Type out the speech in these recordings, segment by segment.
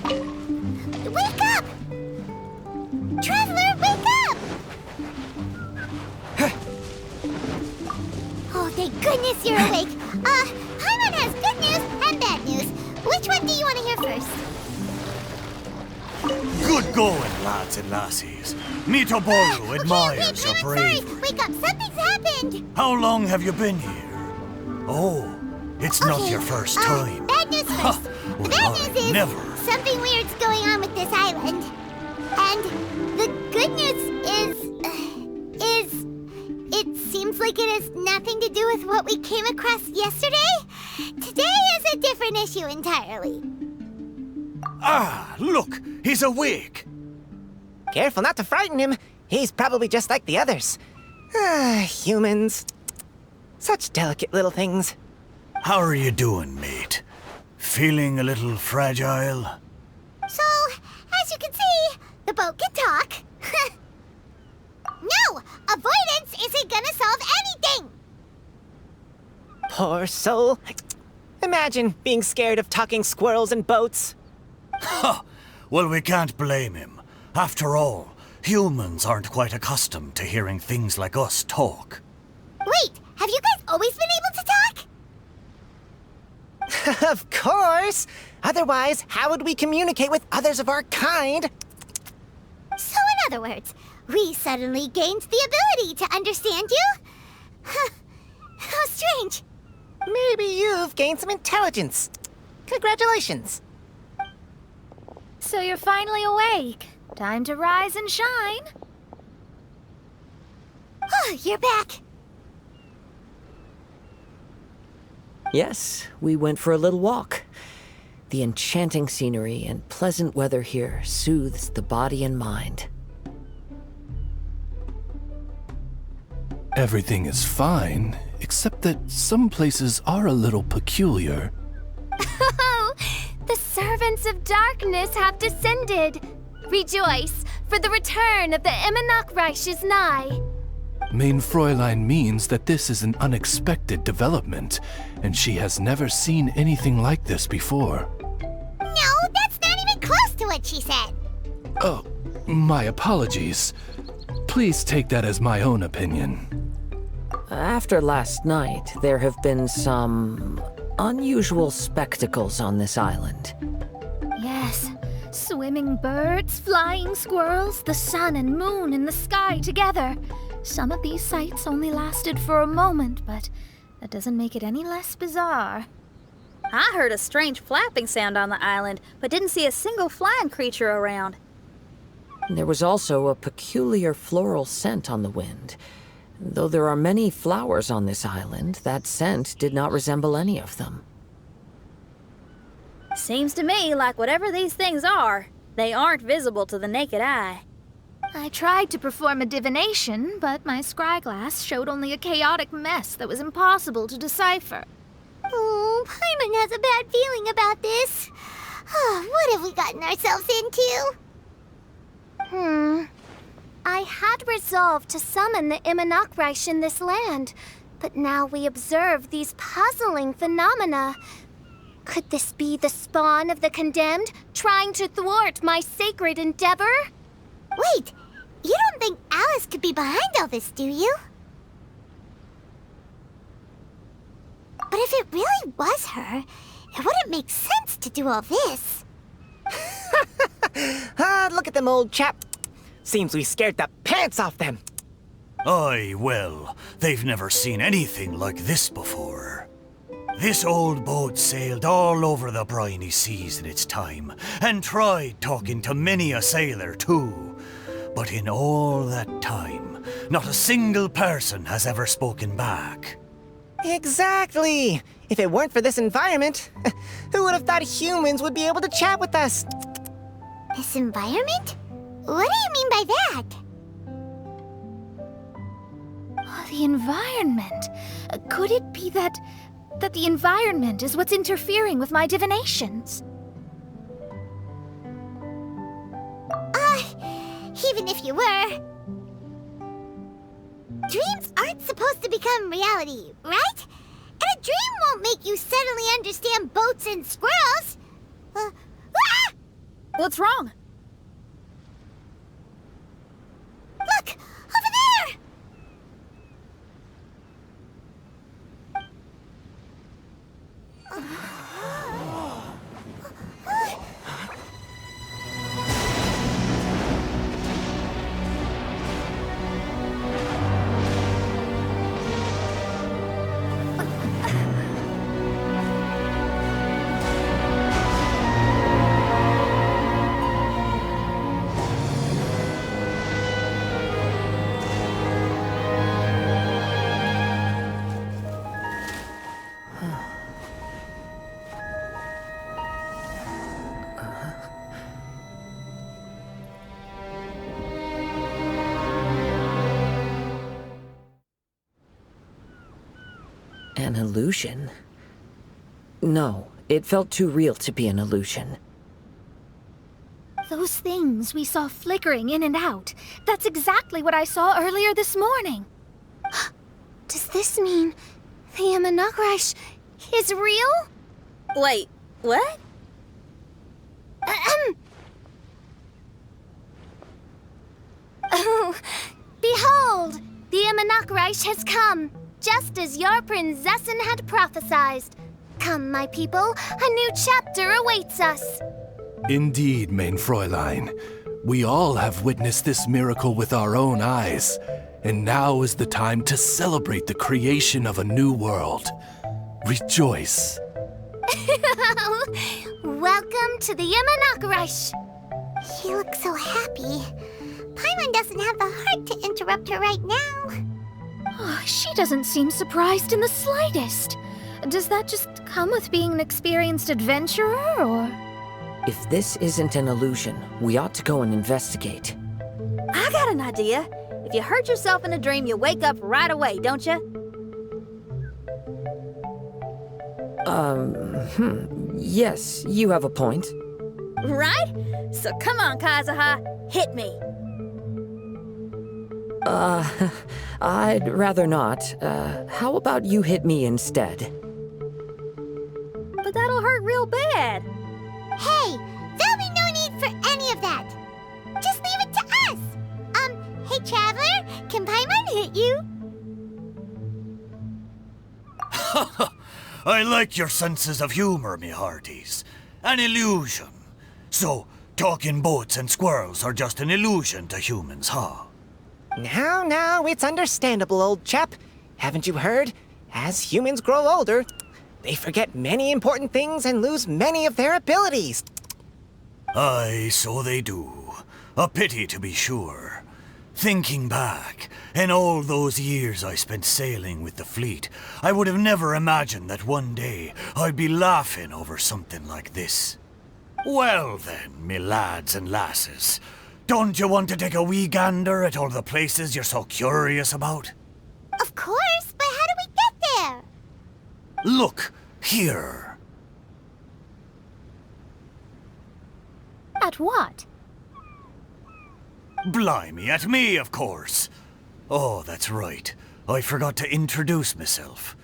Wake up! Traveler, wake up! Oh, thank goodness you're awake. Paimon has good news and bad news. Which one do you want to hear first? Good going, lads and lassies. Mitoboru admires your bravery. Sorry, wake up, something's happened! How long have you been here? Oh, it's not your first time. Bad news first. The bad news is never. something weird's going on with this island. And the good news is it seems like it has nothing to do with what we came across yesterday. Today is a different issue entirely. Ah, look, he's awake. Careful not to frighten him. He's probably just like the others. Humans. Such delicate little things. How are you doing, mate? Feeling a little fragile? So, as you can see, the boat can talk. No! Avoidance isn't gonna solve anything! Poor soul. Imagine being scared of talking squirrels and boats. Ha! Well, we can't blame him. After all, humans aren't quite accustomed to hearing things like us talk. Wait, have you guys always been able to talk? Of course! Otherwise, how would we communicate with others of our kind? So in other words, we suddenly gained the ability to understand you? Huh. How strange. Maybe you've gained some intelligence. Congratulations. So you're finally awake. Time to rise and shine. Oh, you're back. Yes, we went for a little walk. The enchanting scenery and pleasant weather here soothes the body and mind. Everything is fine, except that some places are a little peculiar. Oh, the servants of darkness have descended. Rejoice, for the return of the Immonok is nigh. Main Fräulein means that this is an unexpected development, and she has never seen anything like this before. No, that's not even close to what she said. Oh, my apologies. Please take that as my own opinion. After last night, there have been some unusual spectacles on this island. Yes, swimming birds, flying squirrels, the sun and moon in the sky together. Some of these sights only lasted for a moment, but that doesn't make it any less bizarre. I heard a strange flapping sound on the island, but didn't see a single flying creature around. There was also a peculiar floral scent on the wind. Though there are many flowers on this island, that scent did not resemble any of them. Seems to me like whatever these things are, they aren't visible to the naked eye. I tried to perform a divination, but my scryglass showed only a chaotic mess that was impossible to decipher. Oh, Paimon has a bad feeling about this. What have we gotten ourselves into? I had resolved to summon the Immonok in this land, but now we observe these puzzling phenomena. Could this be the spawn of the condemned, trying to thwart my sacred endeavor? Wait, you don't think Alice could be behind all this, do you? But if it really was her, it wouldn't make sense to do all this. Look at them, old chap. Seems we scared the pants off them. Aye, well, they've never seen anything like this before. This old boat sailed all over the briny seas in its time, and tried talking to many a sailor too. But in all that time, not a single person has ever spoken back. Exactly. If it weren't for this environment, who would have thought humans would be able to chat with us? This environment? What do you mean by that? Oh, the environment. Could it be that the environment is what's interfering with my divinations? Even if you were. Dreams aren't supposed to become reality, right? And a dream won't make you suddenly understand boats and squirrels. What's wrong? Look! Over there! An illusion? No, it felt too real to be an illusion. Those things we saw flickering in and out. That's exactly what I saw earlier this morning. Does this mean the Imanakrish is real? Wait, what? Oh, behold! The Imanakrish has come, just as your Prinzessin had prophesied. Come, my people, a new chapter awaits us. Indeed, mein Fräulein. We all have witnessed this miracle with our own eyes, and now is the time to celebrate the creation of a new world. Rejoice. Welcome to the Imanakrish. She looks so happy. Paimon doesn't have the heart to interrupt her right now. Oh, she doesn't seem surprised in the slightest. Does that just come with being an experienced adventurer, or...? If this isn't an illusion, we ought to go and investigate. I got an idea. If you hurt yourself in a dream, you wake up right away, don't you? Yes, you have a point. Right? So come on, Kazuha, hit me. I'd rather not. How about you hit me instead? But that'll hurt real bad. Hey, there'll be no need for any of that. Just leave it to us. Hey, Traveler, can Paimon hit you? I like your senses of humor, me hearties. An illusion. So, talking boats and squirrels are just an illusion to humans, huh? Now, it's understandable, old chap. Haven't you heard? As humans grow older, they forget many important things and lose many of their abilities. Aye, so they do. A pity, to be sure. Thinking back, in all those years I spent sailing with the fleet, I would have never imagined that one day I'd be laughing over something like this. Well then, me lads and lasses, don't you want to take a wee gander at all the places you're so curious about? Of course, but how do we get there? Look, here. At what? Blimey, at me, of course. Oh, that's right. I forgot to introduce myself.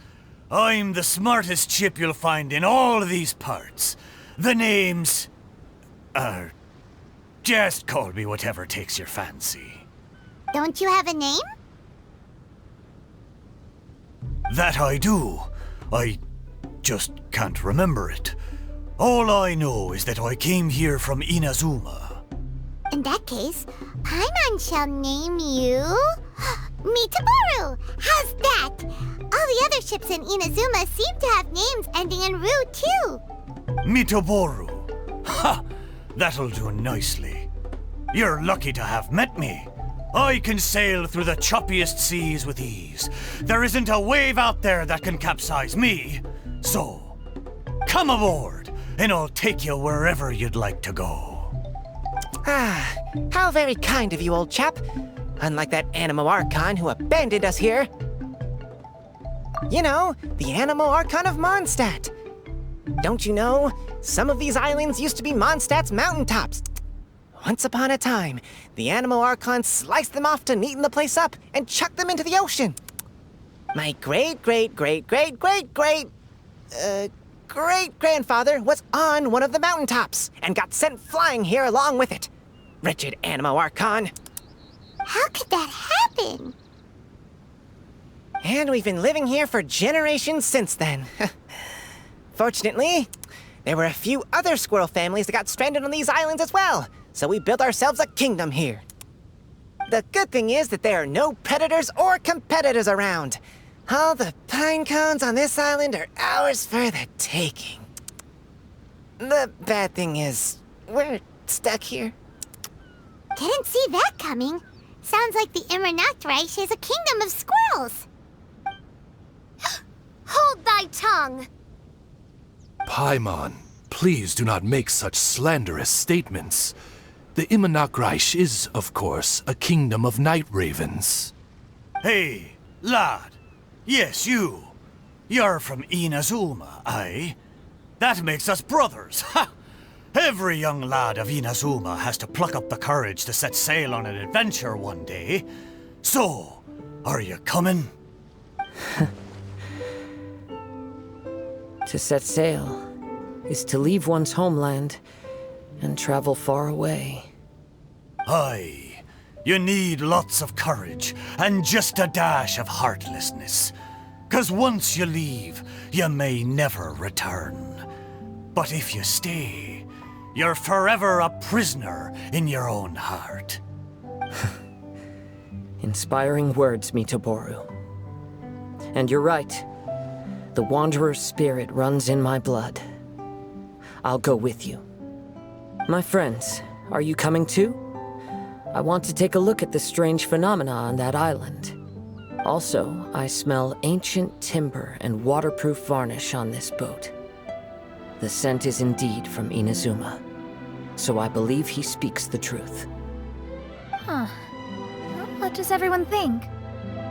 I'm the smartest chip you'll find in all these parts. The name's... just call me whatever takes your fancy. Don't you have a name? That I do. I just can't remember it. All I know is that I came here from Inazuma. In that case, Paimon shall name you... Mitaboru! How's that? All the other ships in Inazuma seem to have names ending in Ru, too. Mitaboru. Ha! That'll do nicely. You're lucky to have met me. I can sail through the choppiest seas with ease. There isn't a wave out there that can capsize me. So, come aboard, and I'll take you wherever you'd like to go. Ah, how very kind of you, old chap. Unlike that Animo Archon who abandoned us here. You know, the Animo Archon of Mondstadt. Don't you know, some of these islands used to be Mondstadt's mountaintops. Once upon a time, the Animo Archon sliced them off to neaten the place up and chucked them into the ocean. My great great-great-grandfather was on one of the mountaintops and got sent flying here along with it. Wretched Animo Archon. How could that happen? And we've been living here for generations since then. Fortunately, there were a few other squirrel families that got stranded on these islands as well, so we built ourselves a kingdom here. The good thing is that there are no predators or competitors around. All the pine cones on this island are ours for the taking. The bad thing is, we're stuck here. Didn't see that coming. Sounds like the Immernachtreich is a kingdom of squirrels. Hold thy tongue! Paimon, please do not make such slanderous statements. The Immernachtreich is, of course, a kingdom of night ravens. Hey, lad. Yes, you. You're from Inazuma, aye? That makes us brothers, ha! Every young lad of Inazuma has to pluck up the courage to set sail on an adventure one day. So, are you coming? To set sail is to leave one's homeland and travel far away. Aye. You need lots of courage and just a dash of heartlessness. 'Cause once you leave, you may never return. But if you stay, you're forever a prisoner in your own heart. Inspiring words, Mitoboru. And you're right. The Wanderer's spirit runs in my blood. I'll go with you. My friends, are you coming too? I want to take a look at the strange phenomena on that island. Also, I smell ancient timber and waterproof varnish on this boat. The scent is indeed from Inazuma, so I believe he speaks the truth. Huh. What does everyone think?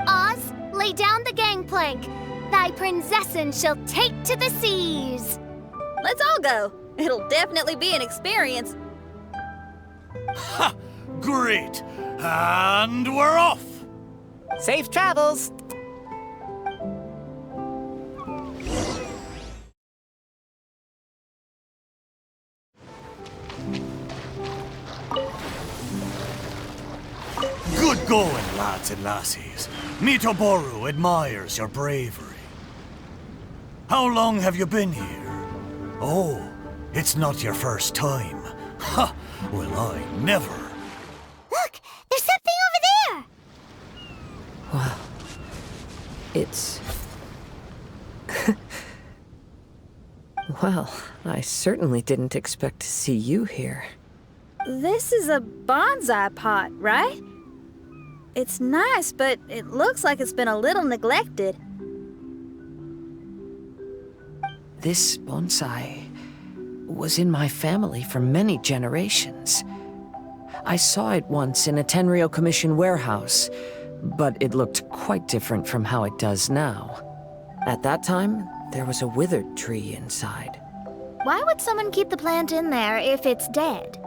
Oz, lay down the gangplank. Thy princessin shall take to the seas. Let's all go. It'll definitely be an experience. Ha! Great! And we're off! Safe travels! Good going, lads and lassies. Mitoboru admires your bravery. How long have you been here? Oh, it's not your first time. Ha! Well, I never. Look, there's something over there. Wow. It's... Well, I certainly didn't expect to see you here. This is a bonsai pot, right? It's nice, but it looks like it's been a little neglected. This bonsai was in my family for many generations. I saw it once in a Tenryo Commission warehouse, but it looked quite different from how it does now. At that time, there was a withered tree inside. Why would someone keep the plant in there if it's dead?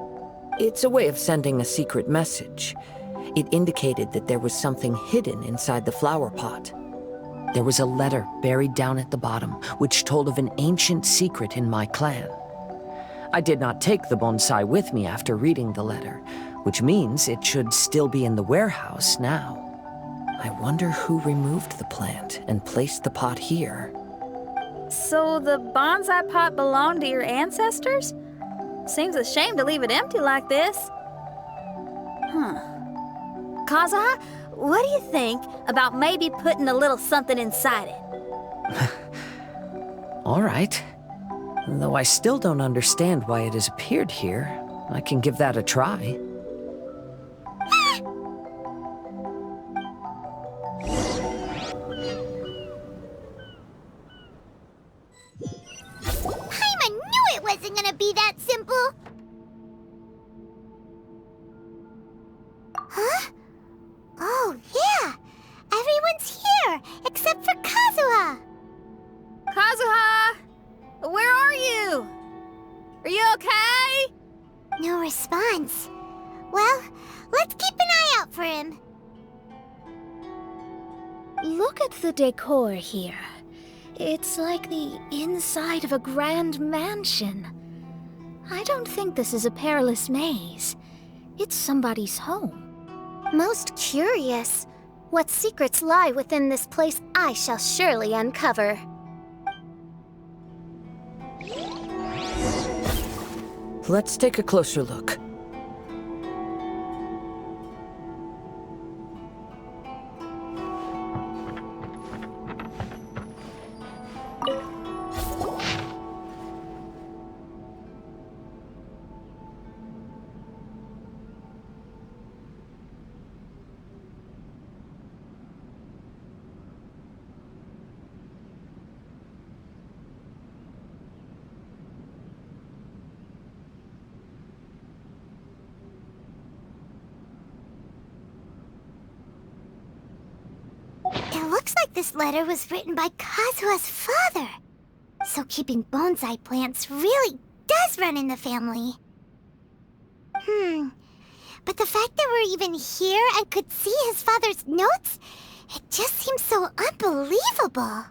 It's a way of sending a secret message. It indicated that there was something hidden inside the flower pot. There was a letter buried down at the bottom, which told of an ancient secret in my clan. I did not take the bonsai with me after reading the letter, which means it should still be in the warehouse now. I wonder who removed the plant and placed the pot here. So the bonsai pot belonged to your ancestors? Seems a shame to leave it empty like this. Kazuha, what do you think about maybe putting a little something inside it? All right. Though I still don't understand why it has appeared here, I can give that a try. Paimon knew it wasn't gonna be that simple. Huh? Oh, yeah. Everyone's here, except for Kazuha. Kazuha! Where are you? Are you okay? No response. Well, let's keep an eye out for him. Look at the decor here. It's like the inside of a grand mansion. I don't think this is a perilous maze. It's somebody's home. Most curious. What secrets lie within this place I shall surely uncover. Let's take a closer look. It looks like this letter was written by Kazuha's father. So keeping bonsai plants really does run in the family. But the fact that we're even here and could see his father's notes, it just seems so unbelievable.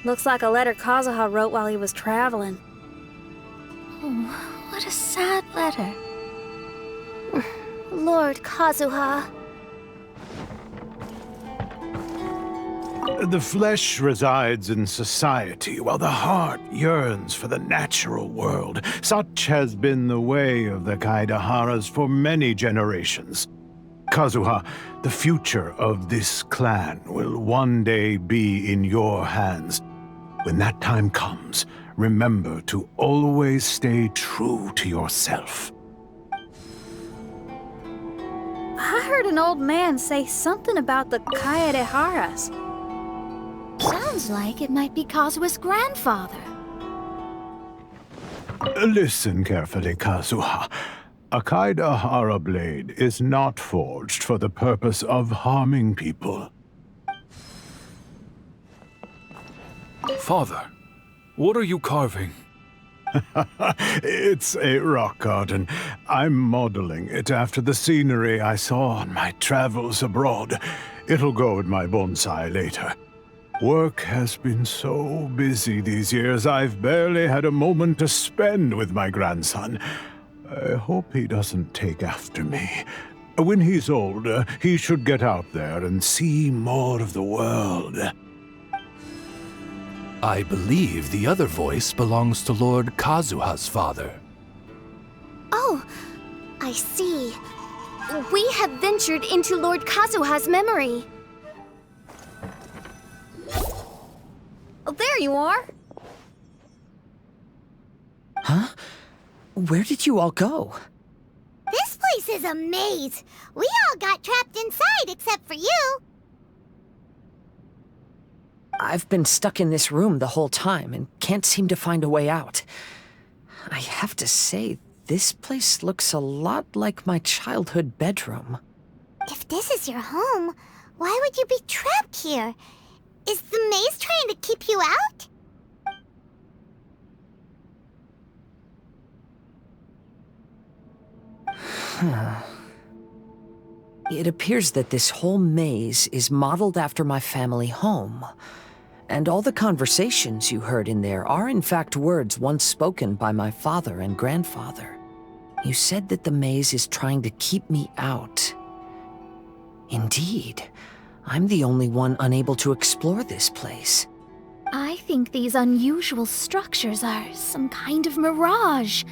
Looks like a letter Kazuha wrote while he was traveling. Oh, what a sad letter. Lord Kazuha. The flesh resides in society, while the heart yearns for the natural world. Such has been the way of the Kaidaharas for many generations. Kazuha, the future of this clan will one day be in your hands. When that time comes, remember to always stay true to yourself. I heard an old man say something about the Kaidaharas. Sounds like it might be Kazuha's grandfather. Listen carefully, Kazuha. A Kaidahara blade is not forged for the purpose of harming people. Father, what are you carving? It's a rock garden. I'm modeling it after the scenery I saw on my travels abroad. It'll go in my bonsai later. Work has been so busy these years, I've barely had a moment to spend with my grandson. I hope he doesn't take after me. When he's older, he should get out there and see more of the world. I believe the other voice belongs to Lord Kazuha's father. Oh, I see. We have ventured into Lord Kazuha's memory. Oh, there you are. Huh? Where did you all go? This place is a maze. We all got trapped inside except for you. I've been stuck in this room the whole time and can't seem to find a way out. I have to say, this place looks a lot like my childhood bedroom. If this is your home, why would you be trapped here? Is the maze trying to keep you out? It appears that this whole maze is modeled after my family home. And all the conversations you heard in there are in fact words once spoken by my father and grandfather. You said that the maze is trying to keep me out. Indeed, I'm the only one unable to explore this place. I think these unusual structures are some kind of mirage.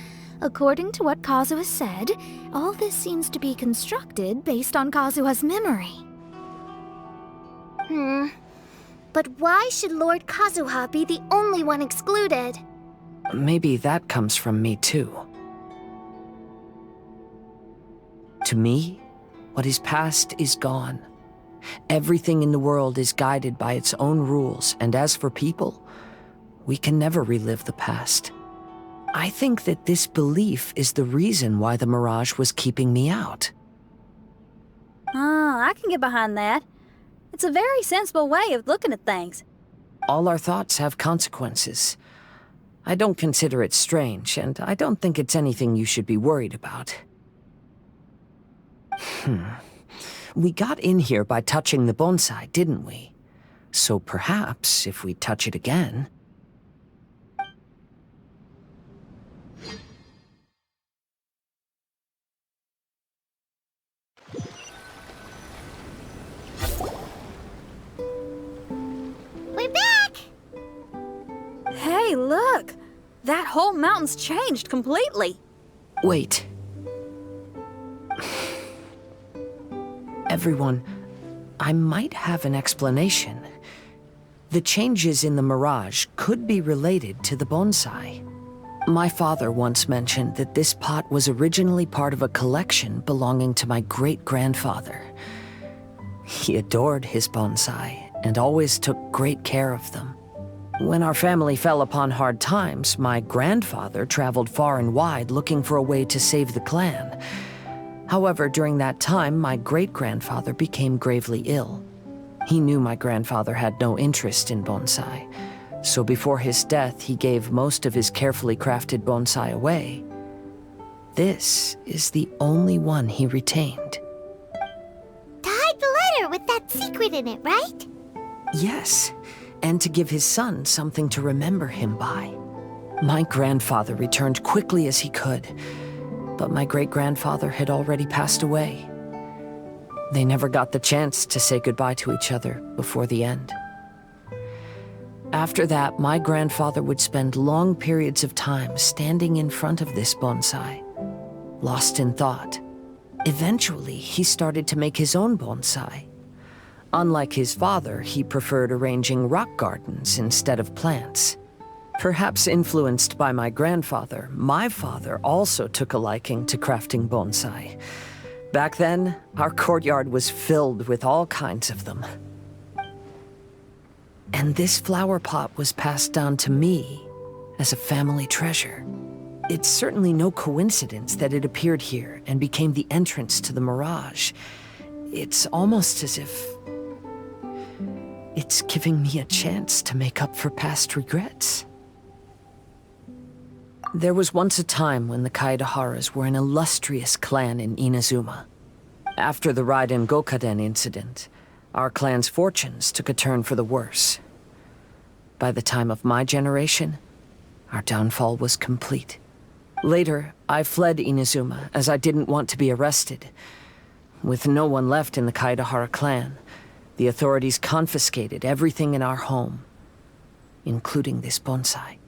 According to what Kazuha said, all this seems to be constructed based on Kazuha's memory. But why should Lord Kazuha be the only one excluded? Maybe that comes from me too. To me, what is past is gone. Everything in the world is guided by its own rules, and as for people, we can never relive the past. I think that this belief is the reason why the mirage was keeping me out. I can get behind that. It's a very sensible way of looking at things. All our thoughts have consequences. I don't consider it strange, and I don't think it's anything you should be worried about. We got in here by touching the bonsai, didn't we? So perhaps, if we touch it again... We're back! Hey, look! That whole mountain's changed completely. Wait. Everyone, I might have an explanation. The changes in the mirage could be related to the bonsai. My father once mentioned that this pot was originally part of a collection belonging to my great-grandfather. He adored his bonsai and always took great care of them. When our family fell upon hard times, my grandfather traveled far and wide looking for a way to save the clan. However, during that time, my great-grandfather became gravely ill. He knew my grandfather had no interest in bonsai, so before his death, he gave most of his carefully crafted bonsai away. This is the only one he retained. To hide the letter with that secret in it, right? Yes, and to give his son something to remember him by. My grandfather returned quickly as he could, but my great-grandfather had already passed away. They never got the chance to say goodbye to each other before the end. After that, my grandfather would spend long periods of time standing in front of this bonsai, lost in thought. Eventually, he started to make his own bonsai. Unlike his father, he preferred arranging rock gardens instead of plants. Perhaps influenced by my grandfather, my father also took a liking to crafting bonsai. Back then, our courtyard was filled with all kinds of them. And this flower pot was passed down to me as a family treasure. It's certainly no coincidence that it appeared here and became the entrance to the mirage. It's almost as if it's giving me a chance to make up for past regrets. There was once a time when the Kaidaharas were an illustrious clan in Inazuma. After the Raiden Gokaden incident, our clan's fortunes took a turn for the worse. By the time of my generation, our downfall was complete. Later, I fled Inazuma as I didn't want to be arrested. With no one left in the Kaidahara clan, the authorities confiscated everything in our home, including this bonsai.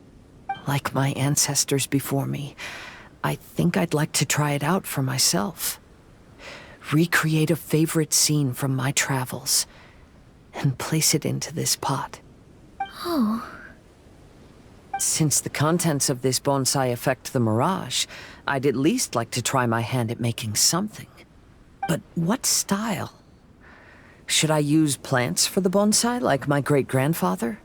Like my ancestors before me, I think I'd like to try it out for myself. Recreate a favorite scene from my travels, and place it into this pot. Oh. Since the contents of this bonsai affect the mirage, I'd at least like to try my hand at making something. But what style? Should I use plants for the bonsai, like my great-grandfather?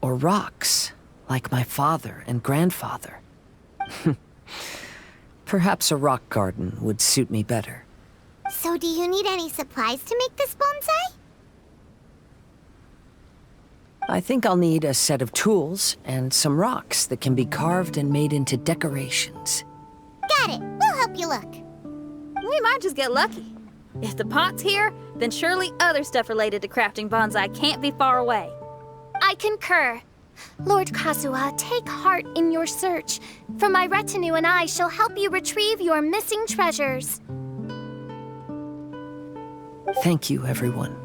Or rocks, like my father and grandfather? Perhaps a rock garden would suit me better. So do you need any supplies to make this bonsai? I think I'll need a set of tools and some rocks that can be carved and made into decorations. Got it. We'll help you look. We might just get lucky. If the pot's here, then surely other stuff related to crafting bonsai can't be far away. I concur. Lord Kazuha, take heart in your search, for my retinue and I shall help you retrieve your missing treasures. Thank you, everyone.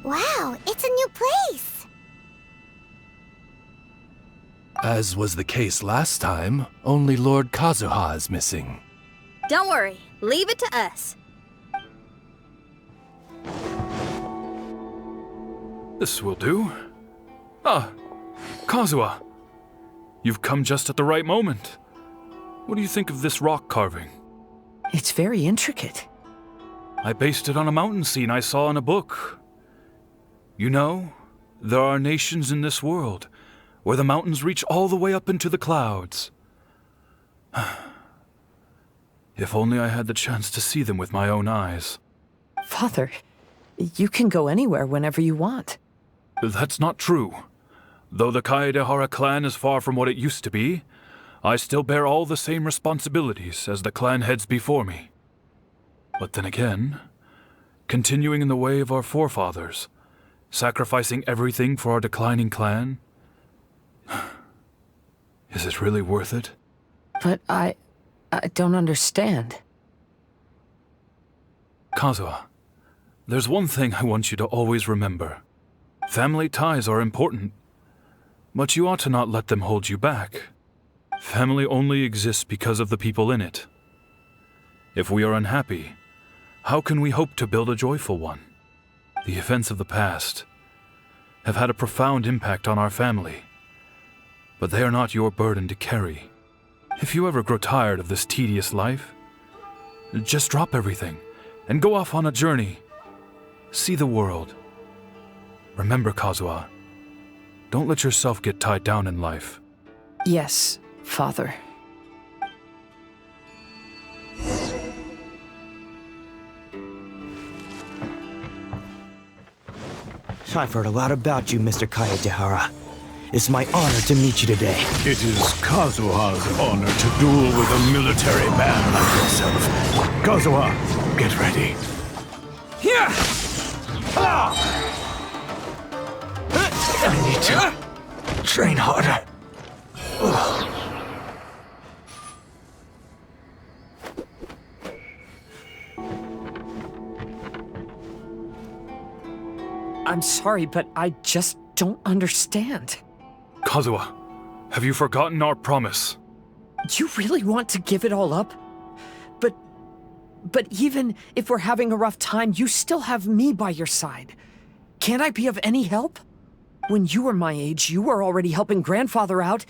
Wow, it's a new place. As was the case last time, only Lord Kazuha is missing. Don't worry, leave it to us. This will do. Ah, Kazuha. You've come just at the right moment. What do you think of this rock carving? It's very intricate. I based it on a mountain scene I saw in a book. You know, there are nations in this world where the mountains reach all the way up into the clouds. If only I had the chance to see them with my own eyes. Father, you can go anywhere whenever you want. That's not true. Though the Kaedehara clan is far from what it used to be, I still bear all the same responsibilities as the clan heads before me. But then again, continuing in the way of our forefathers, sacrificing everything for our declining clan, is it really worth it? But I don't understand. Kazuha, there's one thing I want you to always remember. Family ties are important, but you ought to not let them hold you back. Family only exists because of the people in it. If we are unhappy, how can we hope to build a joyful one? The events of the past have had a profound impact on our family, but they are not your burden to carry. If you ever grow tired of this tedious life, just drop everything and go off on a journey. See the world. Remember, Kazuha, don't let yourself get tied down in life. Yes, Father. I've heard a lot about you, Mr. Kaedehara. It's my honor to meet you today. It is Kazuha's honor to duel with a military man like yourself. Kazuha, get ready. Here! I need to train harder. I'm sorry, but I just don't understand. Kazuha, have you forgotten our promise? You really want to give it all up? But even if we're having a rough time, you still have me by your side. Can't I be of any help? When you were my age, you were already helping Grandfather out.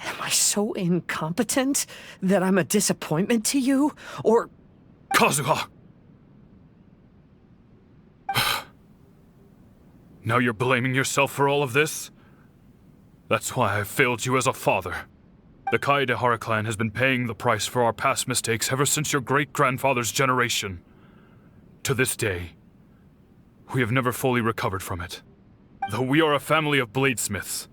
Am I so incompetent that I'm a disappointment to you? Or... Kazuha! Now you're blaming yourself for all of this? That's why I failed you as a father. The Kaedehara clan has been paying the price for our past mistakes ever since your great-grandfather's generation. To this day, we have never fully recovered from it. Though we are a family of bladesmiths,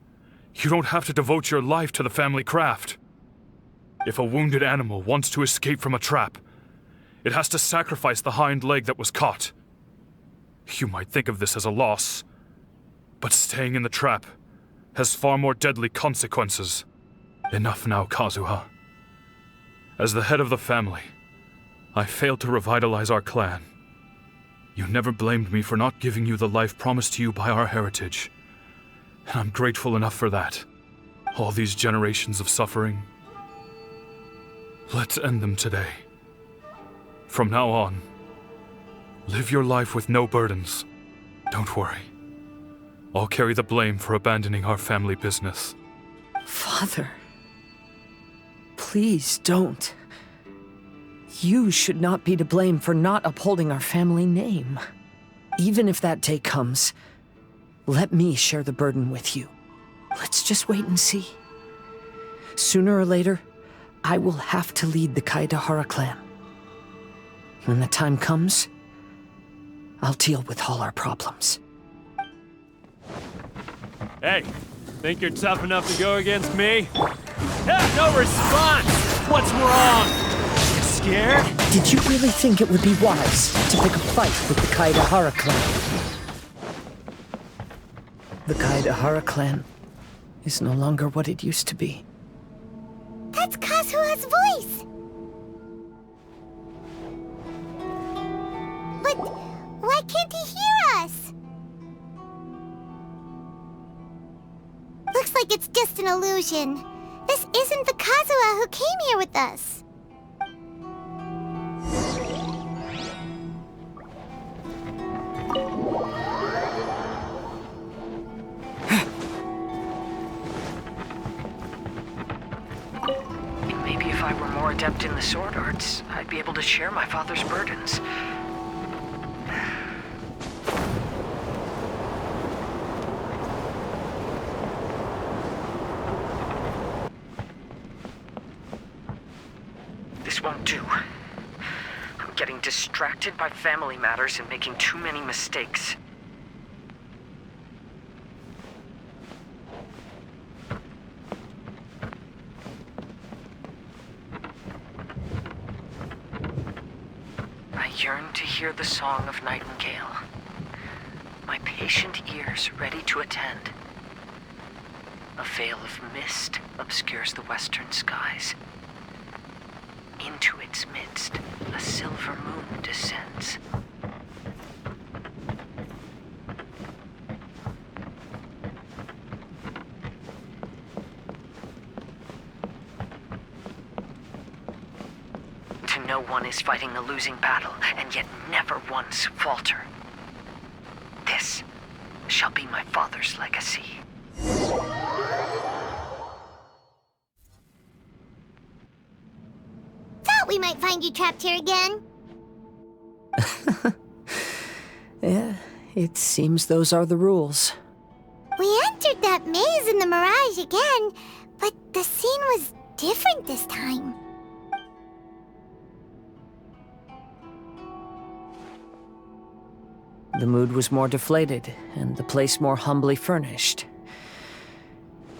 you don't have to devote your life to the family craft. If a wounded animal wants to escape from a trap, it has to sacrifice the hind leg that was caught. You might think of this as a loss, but staying in the trap has far more deadly consequences. Enough now, Kazuha. As the head of the family, I failed to revitalize our clan. You never blamed me for not giving you the life promised to you by our heritage, and I'm grateful enough for that. All these generations of suffering, let's end them today. From now on, live your life with no burdens. Don't worry. I'll carry the blame for abandoning our family business. Father, please don't. You should not be to blame for not upholding our family name. Even if that day comes, let me share the burden with you. Let's just wait and see. Sooner or later, I will have to lead the Kaedehara clan. When the time comes, I'll deal with all our problems. Hey, Think you're tough enough to go against me? Ah, no response! What's wrong? You scared? Did you really think it would be wise to pick a fight with the Kaedehara clan? The Kaedehara clan is no longer what it used to be. That's Kazuha's voice! But why can't he hear us? Looks like it's just an illusion. This isn't the Kazuha who came here with us. Maybe if I were more adept in the sword arts, I'd be able to share my father's burdens. This won't do. I'm getting distracted by family matters and making too many mistakes. I yearn to hear the song of nightingale. My patient ears ready to attend. A veil of mist obscures the western skies. Into its midst, a silver moon descends. To know one is fighting a losing battle, and yet never once falter. This shall be my father's legacy. We might find you trapped here again. Yeah, it seems those are the rules. We entered that maze in the Mirage again, but the scene was different this time. The mood was more deflated, and the place more humbly furnished.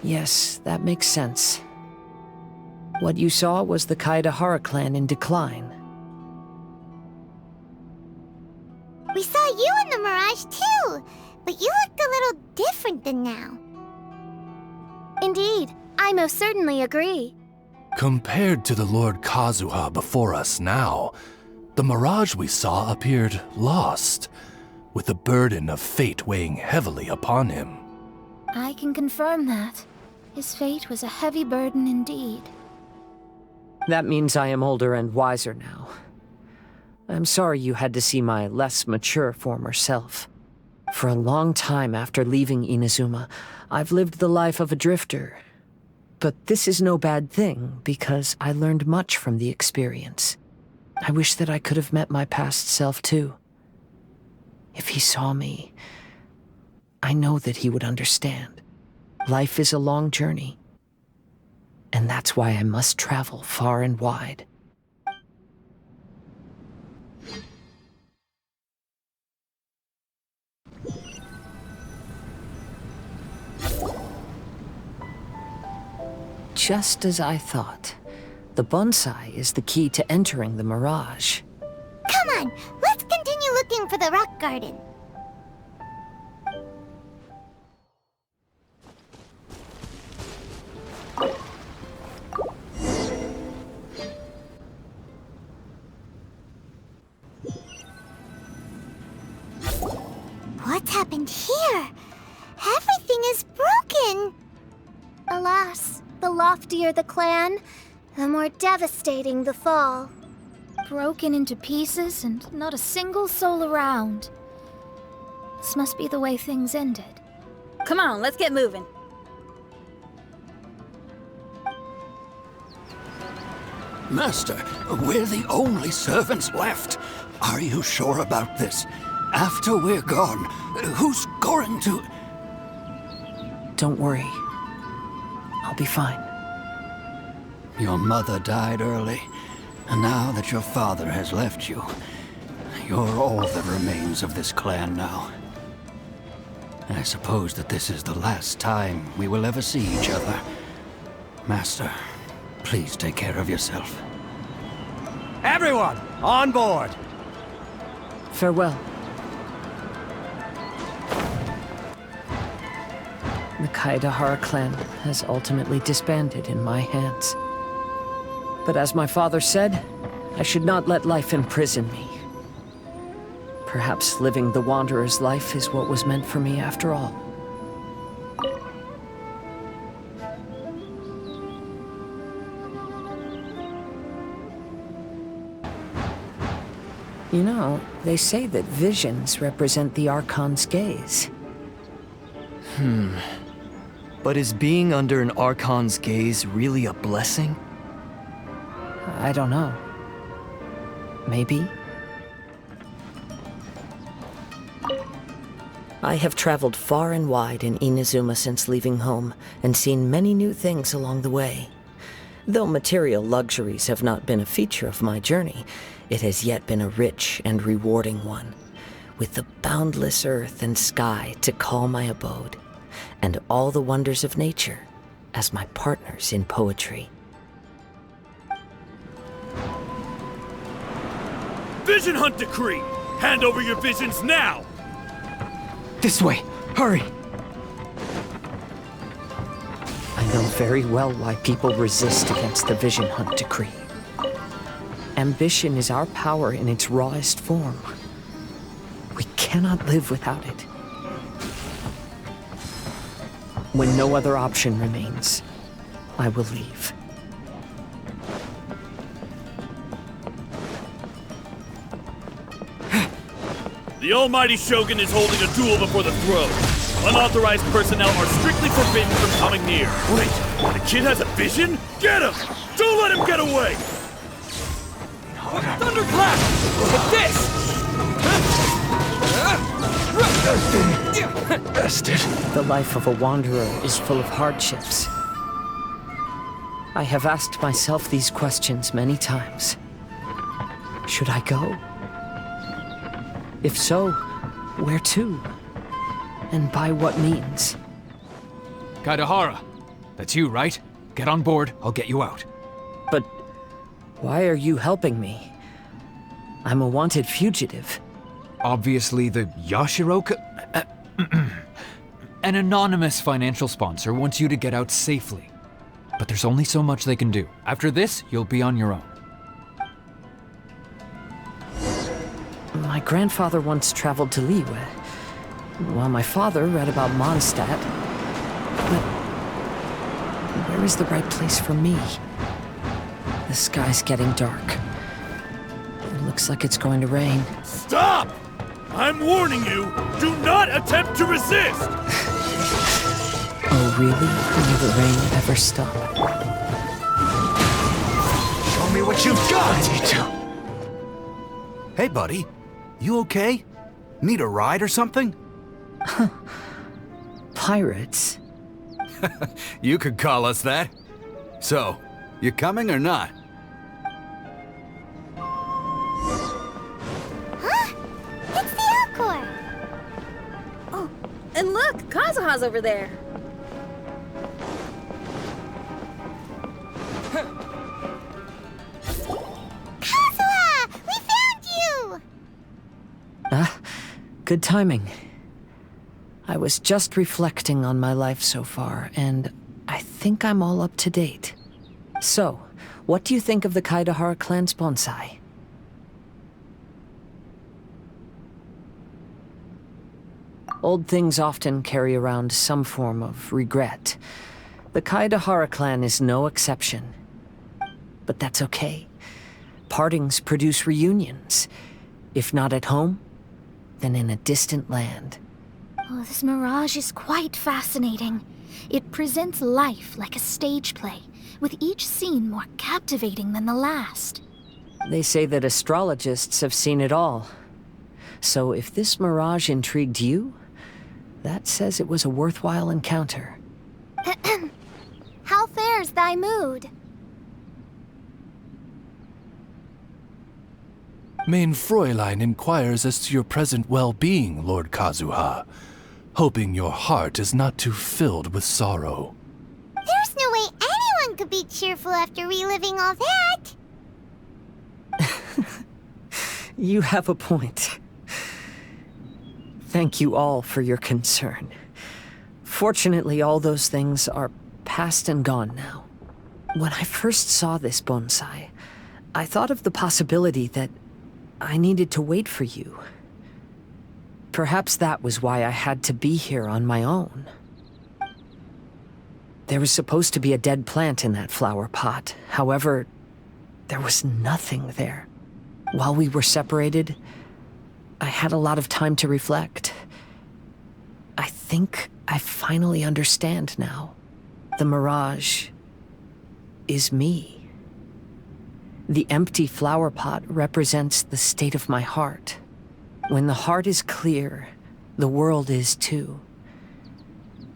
Yes, that makes sense. What you saw was the Kaedehara clan in decline. We saw you in the Mirage too, but you looked a little different than now. Indeed, I most certainly agree. Compared to the Lord Kazuha before us now, the mirage we saw appeared lost, with the burden of fate weighing heavily upon him. I can confirm that. His fate was a heavy burden indeed. That means I am older and wiser now. I'm sorry you had to see my less mature former self. For a long time after leaving Inazuma, I've lived the life of a drifter. But this is no bad thing, because I learned much from the experience. I wish that I could have met my past self too. If he saw me, I know that he would understand. Life is a long journey. And that's why I must travel far and wide. Just as I thought. The bonsai is the key to entering the Mirage. Come on, let's continue looking for the rock garden. What's happened here? Everything is broken. Alas, the loftier the clan, the more devastating the fall. Broken into pieces and not a single soul around. This must be the way things ended. Come on, let's get moving. Master, we're the only servants left. Are you sure about this? After we're gone, who's going to... Don't worry. I'll be fine. Your mother died early, and now that your father has left you, you're all that remains of this clan now. I suppose that this is the last time we will ever see each other. Master, please take care of yourself. Everyone, on board! Farewell. The Kaidahara clan has ultimately disbanded in my hands. But as my father said, I should not let life imprison me. Perhaps living the Wanderer's life is what was meant for me after all. You know, they say that visions represent the Archon's gaze. But is being under an Archon's gaze really a blessing? I don't know. Maybe? I have traveled far and wide in Inazuma since leaving home, and seen many new things along the way. Though material luxuries have not been a feature of my journey, it has yet been a rich and rewarding one, with the boundless earth and sky to call my abode, and all the wonders of nature as my partners in poetry. Vision Hunt Decree! Hand over your visions now! This way! Hurry! I know very well why people resist against the Vision Hunt Decree. Ambition is our power in its rawest form. We cannot live without it. When no other option remains, I will leave. The Almighty Shogun is holding a duel before the throne. Unauthorized personnel are strictly forbidden from coming near. Wait, the kid has a vision? Get him! Don't let him get away! Thunderclap! Look at this! The life of a wanderer is full of hardships. I have asked myself these questions many times. Should I go? If so, where to? And by what means? Kaidahara, that's you, right? Get on board, I'll get you out. But why are you helping me? I'm a wanted fugitive. Obviously the Yashiroka... An anonymous financial sponsor wants you to get out safely. But there's only so much they can do. After this, you'll be on your own. My grandfather once traveled to Liyue, while my father read about Mondstadt. But where is the right place for me? The sky's getting dark. It looks like it's going to rain. Stop! I'm warning you, do not attempt to resist! Oh, really? Will the rain ever stop? Show me what you've got! Hey, buddy. You okay? Need a ride or something? Pirates? You could call us that. So, you coming or not? Huh? It's the Alcor! Oh, and look, Kazuha's over there. Kazuha! We found you! Good timing. I was just reflecting on my life so far, and I think I'm all up to date. So, what do you think of the Kaidahara clan's bonsai? Old things often carry around some form of regret. The Kaidahara clan is no exception. But that's okay. Partings produce reunions. If not at home, then in a distant land. Oh, this mirage is quite fascinating. It presents life like a stage play, with each scene more captivating than the last. They say that astrologists have seen it all. So if this mirage intrigued you, that says it was a worthwhile encounter. How fares thy mood? Main Fräulein inquires as to your present well-being, Lord Kazuha. hoping your heart is not too filled with sorrow. There's no way anyone could be cheerful after reliving all that. You have a point. Thank you all for your concern. Fortunately, all those things are past and gone now. When I first saw this bonsai, I thought of the possibility that I needed to wait for you. Perhaps that was why I had to be here on my own. There was supposed to be a dead plant in that flower pot. However, there was nothing there. While we were separated, I had a lot of time to reflect. I think I finally understand now. The mirage is me. The empty flower pot represents the state of my heart. When the heart is clear, the world is too.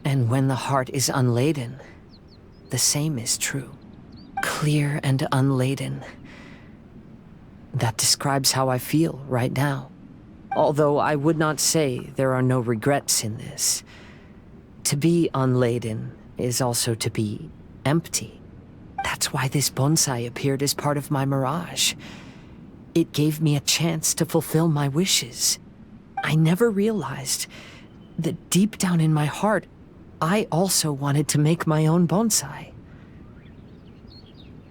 And when the heart is unladen, the same is true. Clear and unladen. That describes how I feel right now. Although I would not say there are no regrets in this. To be unladen is also to be empty. That's why this bonsai appeared as part of my mirage. It gave me a chance to fulfill my wishes. I never realized that deep down in my heart, I also wanted to make my own bonsai.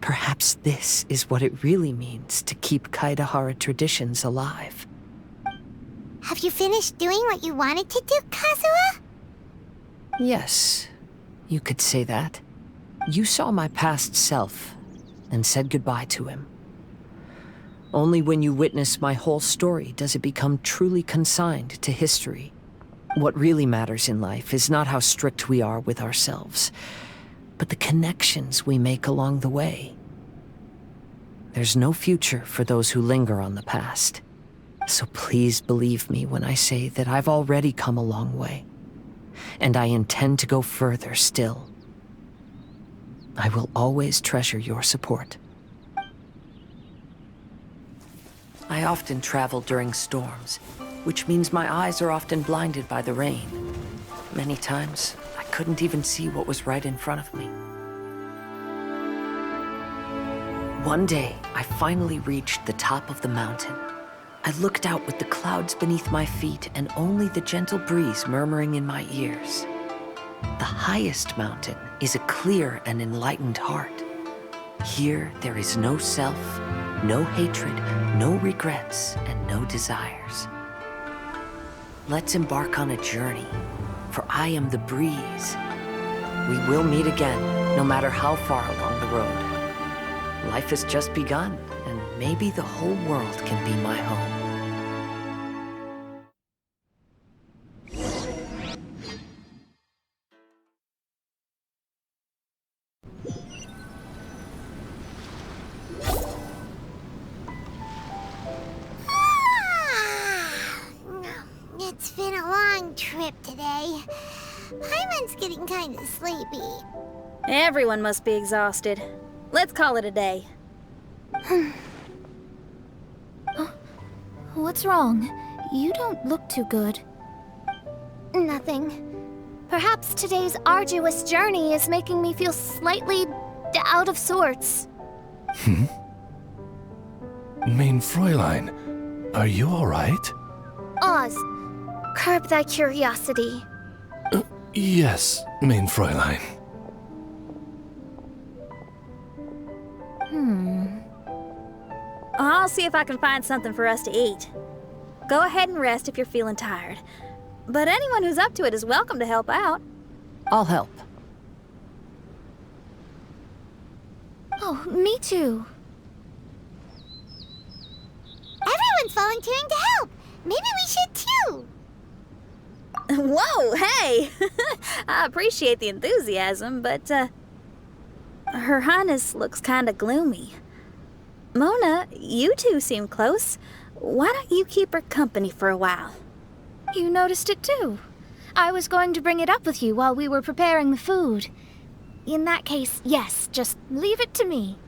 Perhaps this is what it really means to keep Kaedehara traditions alive. Have you finished doing what you wanted to do, Kazuha? Yes, you could say that. You saw my past self and said goodbye to him. Only when you witness my whole story does it become truly consigned to history. What really matters in life is not how strict we are with ourselves, but the connections we make along the way. There's no future for those who linger on the past. So please believe me when I say that I've already come a long way, and I intend to go further still. I will always treasure your support. I often travel during storms, which means my eyes are often blinded by the rain. Many times, I couldn't even see what was right in front of me. One day, I finally reached the top of the mountain. I looked out with the clouds beneath my feet and only the gentle breeze murmuring in my ears. The highest mountain is a clear and enlightened heart. Here, there is no self, no hatred, no regrets, and no desires. Let's embark on a journey, for I am the breeze. We will meet again, no matter how far along the road. Life has just begun, and maybe the whole world can be my home. It's been a long trip today. Paimon's getting kind of sleepy. Everyone must be exhausted. Let's call it a day. What's wrong? You don't look too good. Nothing. Perhaps today's arduous journey is making me feel slightly out of sorts. Main Fräulein, are you alright? Oz, curb thy curiosity. Yes, Main Fräulein. I'll see if I can find something for us to eat. Go ahead and rest if you're feeling tired. But anyone who's up to it is welcome to help out. I'll help. Oh, me too. Everyone's volunteering to help. Maybe we should too. Whoa, hey! I appreciate the enthusiasm, but, Her Highness looks kinda gloomy. Mona, you two seem close. Why don't you keep her company for a while? You noticed it too. I was going to bring it up with you while we were preparing the food. In that case, yes, just leave it to me.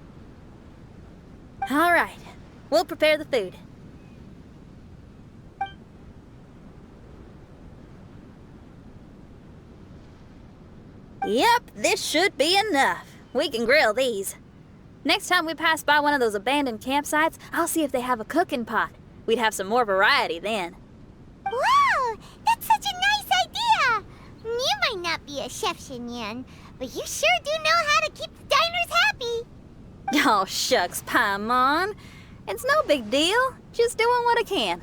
All right, we'll prepare the food. Yep, this should be enough. We can grill these. Next time we pass by one of those abandoned campsites, I'll see if they have a cooking pot. We'd have some more variety then. Wow! That's such a nice idea! You might not be a chef, Xinyan, but you sure do know how to keep the diners happy. Oh, shucks, Paimon. It's no big deal. Just doing what I can.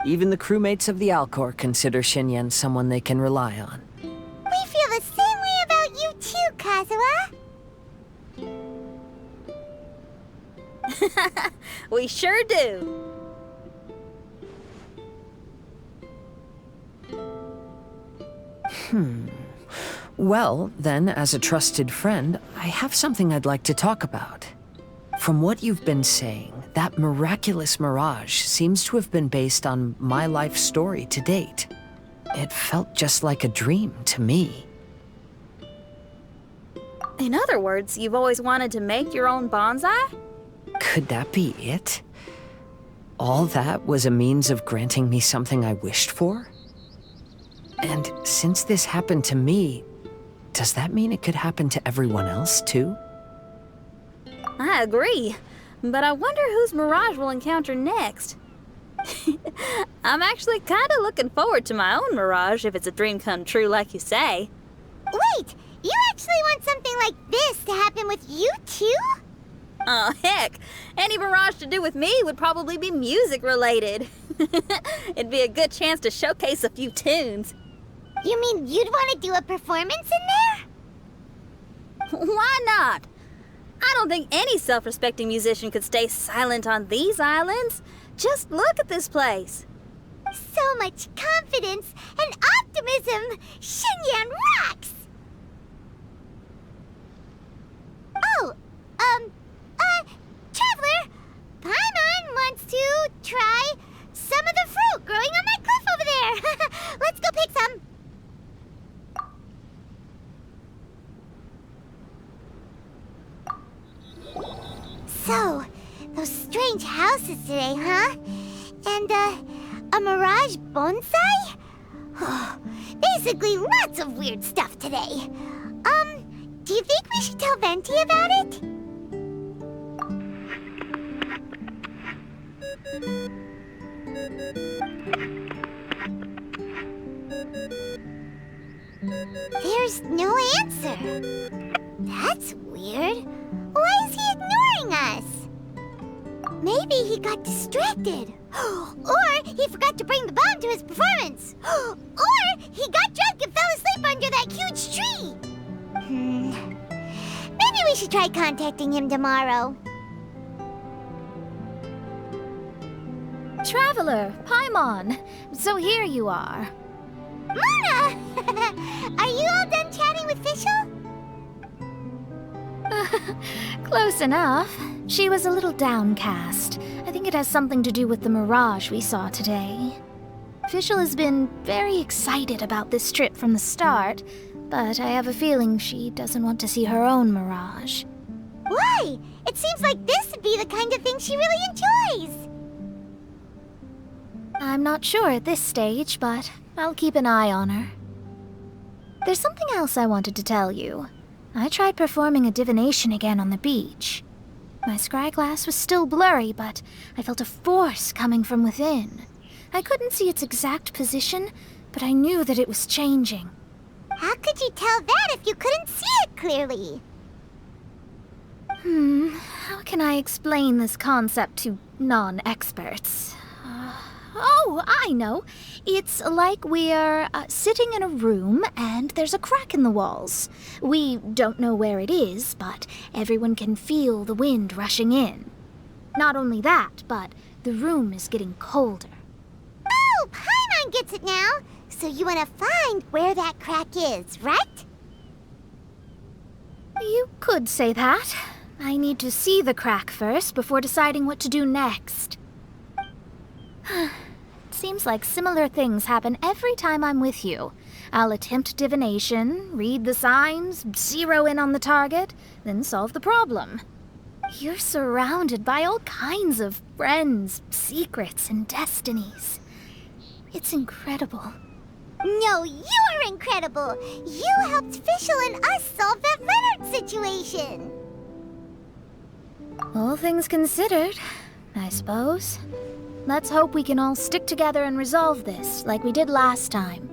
Even the crewmates of the Alcor consider Xinyan someone they can rely on. We feel the same way about you too, Kazuha. We sure do. Well, then, as a trusted friend, I have something I'd like to talk about. From what you've been saying, that miraculous mirage seems to have been based on my life story to date. It felt just like a dream to me. In other words, you've always wanted to make your own bonsai? Could that be it? All that was a means of granting me something I wished for? And since this happened to me, does that mean it could happen to everyone else, too? I agree, but I wonder whose mirage we'll encounter next. I'm actually kind of looking forward to my own mirage if it's a dream come true like you say. Wait, you actually want something like this to happen with you too? Oh, heck. Any mirage to do with me would probably be music related. It'd be a good chance to showcase a few tunes. You mean you'd want to do a performance in there? Why not? I don't think any self-respecting musician could stay silent on these islands. Just look at this place. So much confidence and optimism! Xinyan rocks! Oh, Traveler, Paimon wants to try some of the fruit growing on that cliff over there. Let's go pick some. So, those strange houses today, huh? And, a mirage bonsai? Basically, lots of weird stuff today. Do you think we should tell Venti about it? There's no answer. That's weird. Why is he ignoring us? Maybe he got distracted. Or he forgot to bring the bomb to his performance. Or he got drunk and fell asleep under that huge tree. Maybe we should try contacting him tomorrow. Traveler, Paimon. So here you are. Mona! Are you all done chatting with Fischl? Close enough. She was a little downcast. I think it has something to do with the mirage we saw today. Fischl has been very excited about this trip from the start, but I have a feeling she doesn't want to see her own mirage. Why? It seems like this would be the kind of thing she really enjoys. I'm not sure at this stage, but I'll keep an eye on her. There's something else I wanted to tell you. I tried performing a divination again on the beach. My scryglass was still blurry, but I felt a force coming from within. I couldn't see its exact position, but I knew that it was changing. How could you tell that if you couldn't see it clearly? How can I explain this concept to non-experts? Oh, I know. It's like we're sitting in a room and there's a crack in the walls. We don't know where it is, but everyone can feel the wind rushing in. Not only that, but the room is getting colder. Oh, Paimon gets it now. So you want to find where that crack is, right? You could say that. I need to see the crack first before deciding what to do next. Seems like similar things happen every time I'm with you. I'll attempt divination, read the signs, zero in on the target, then solve the problem. You're surrounded by all kinds of friends, secrets, and destinies. It's incredible. No, you're incredible! You helped Fischl and us solve that Leonard situation! All things considered, I suppose. Let's hope we can all stick together and resolve this, like we did last time.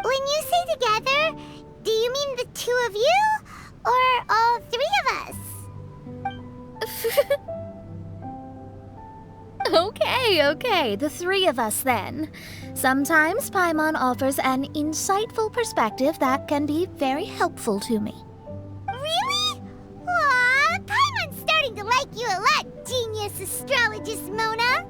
When you say together, do you mean the two of you? Or all three of us? Okay, the three of us then. Sometimes Paimon offers an insightful perspective that can be very helpful to me. Really? Aw, Paimon's starting to like you a lot, genius astrologist Mona.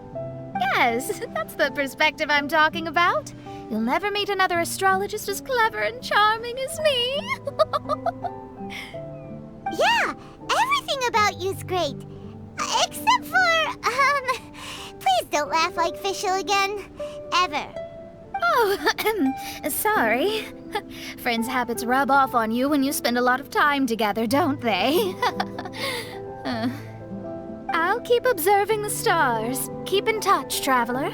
Yes, that's the perspective I'm talking about. You'll never meet another astrologist as clever and charming as me. Yeah, everything about you's great. Except for, please don't laugh like Fischl again. Ever. Oh, sorry. Friends' habits rub off on you when you spend a lot of time together, don't they? I'll keep observing the stars. Keep in touch, traveler.